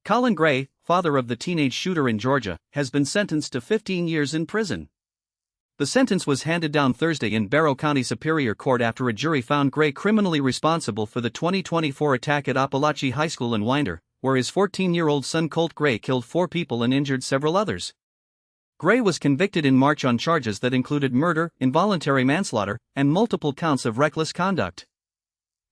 Colin Gray, father of the teenage shooter in Georgia, has been sentenced to 15 years in prison. The sentence was handed down Thursday in Barrow County Superior Court after a jury found Gray criminally responsible for the 2024 attack at Appalachia High School in Winder, where his 14-year-old son Colt Gray killed 4 people and injured several others. Gray was convicted in March on charges that included murder, involuntary manslaughter, and multiple counts of reckless conduct.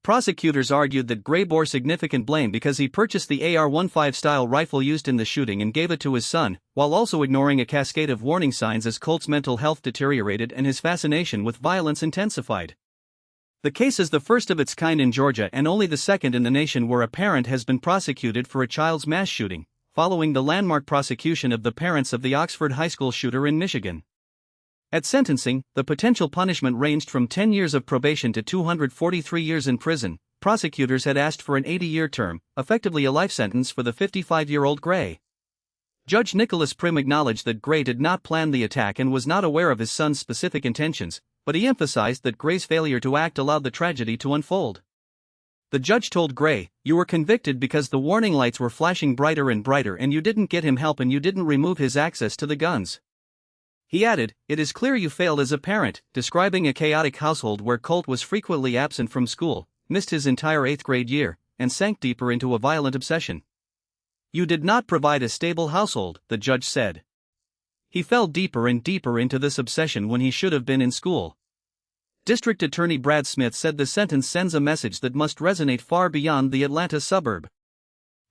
Prosecutors argued that Gray bore significant blame because he purchased the AR-15 style rifle used in the shooting and gave it to his son, while also ignoring a cascade of warning signs as Colt's mental health deteriorated and his fascination with violence intensified. The case is the first of its kind in Georgia and only the second in the nation where a parent has been prosecuted for a child's mass shooting, following the landmark prosecution of the parents of the Oxford High School shooter in Michigan. At sentencing, the potential punishment ranged from 10 years of probation to 243 years in prison. Prosecutors had asked for an 80-year term, effectively a life sentence for the 55-year-old Gray. Judge Nicholas Prim acknowledged that Gray did not plan the attack and was not aware of his son's specific intentions, but he emphasized that Gray's failure to act allowed the tragedy to unfold. The judge told Gray, "You were convicted because the warning lights were flashing brighter and brighter and you didn't get him help and you didn't remove his access to the guns." He added, "It is clear you failed as a parent," describing a chaotic household where Colt was frequently absent from school, missed his entire 8th grade year, and sank deeper into a violent obsession. "You did not provide a stable household," the judge said. "He fell deeper and deeper into this obsession when he should have been in school." District Attorney Brad Smith said the sentence sends a message that must resonate far beyond the Atlanta suburb.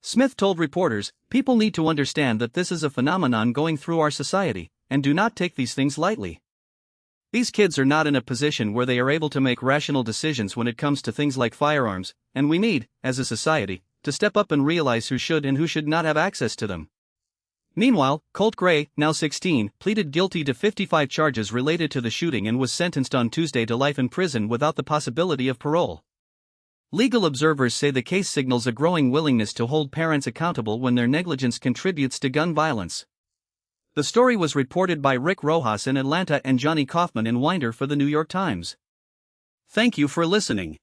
Smith told reporters, "People need to understand that this is a phenomenon going through our society, and do not take these things lightly. These kids are not in a position where they are able to make rational decisions when it comes to things like firearms, and we need, as a society, to step up and realize who should and who should not have access to them." Meanwhile, Colt Gray, now 16, pleaded guilty to 55 charges related to the shooting and was sentenced on Tuesday to life in prison without the possibility of parole. Legal observers say the case signals a growing willingness to hold parents accountable when their negligence contributes to gun violence. The story was reported by Rick Rojas in Atlanta and Johnny Kaufman in Winder for the New York Times. Thank you for listening.